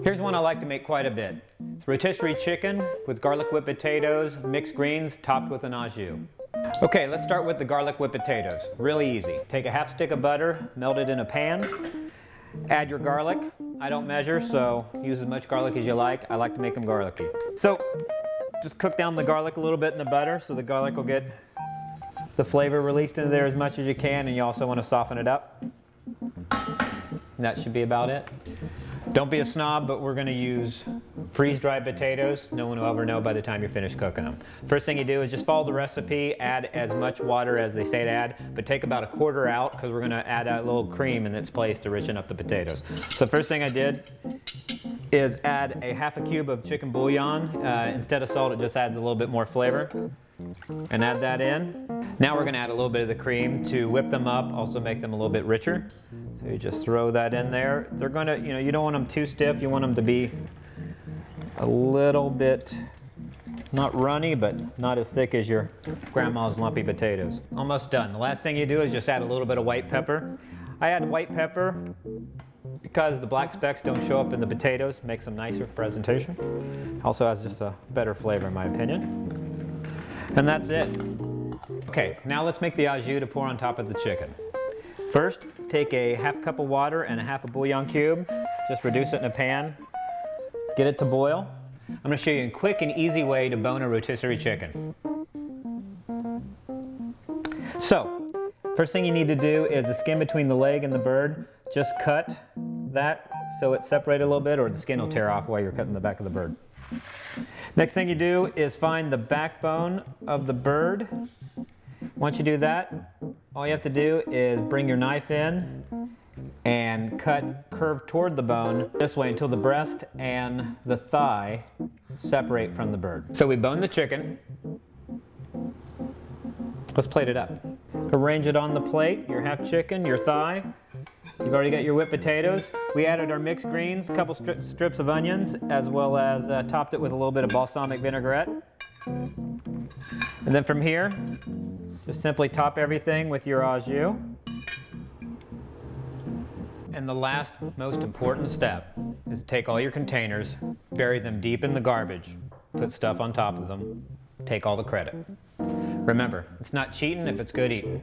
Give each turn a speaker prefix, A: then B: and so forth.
A: Here's one I like to make quite a bit. It's rotisserie chicken with garlic whipped potatoes, mixed greens, topped with an au jus. Okay, let's start with the garlic whipped potatoes. Really easy. Take a half stick of butter, melt it in a pan, add your garlic. I don't measure, so use as much garlic as you like. I like to make them garlicky. So just cook down the garlic a little bit in the butter so the garlic will get the flavor released into there as much as you can, and you also want to soften it up. And that should be about it. Don't be a snob, but we're going to use freeze-dried potatoes. No one will ever know by the time you're finished cooking them. First thing you do is just follow the recipe, add as much water as they say to add, but take about a quarter out because we're going to add a little cream in its place to richen up the potatoes. So the first thing I did is add a half a cube of chicken bouillon. Instead of salt, it just adds a little bit more flavor. And add that in. Now we're going to add a little bit of the cream to whip them up, also make them a little bit richer. So you just throw that in there. They're going to, you don't want them too stiff. You want them to be a little bit, not runny, but not as thick as your grandma's lumpy potatoes. Almost done. The last thing you do is just add a little bit of white pepper. I add white pepper because the black specks don't show up in the potatoes. Makes them nicer for presentation. Also has just a better flavor in my opinion. And that's it. Okay, now let's make the au jus to pour on top of the chicken. First, take a half cup of water and a half a bouillon cube. Just reduce it in a pan. Get it to boil. I'm going to show you a quick and easy way to bone a rotisserie chicken. So, first thing you need to do is the skin between the leg and the bird. Just cut that so it's separated a little bit, or the skin will tear off while you're cutting the back of the bird. Next thing you do is find the backbone of the bird. Once you do that, all you have to do is bring your knife in and cut curve toward the bone this way until the breast and the thigh separate from the bird. So we bone the chicken. Let's plate it up. Arrange it on the plate, your half chicken, your thigh. You've already got your whipped potatoes. We added our mixed greens, a couple strips of onions, as well as topped it with a little bit of balsamic vinaigrette. And then from here, just simply top everything with your au jus. And the last most important step is take all your containers, bury them deep in the garbage, put stuff on top of them, take all the credit. Remember, it's not cheating if it's good eating.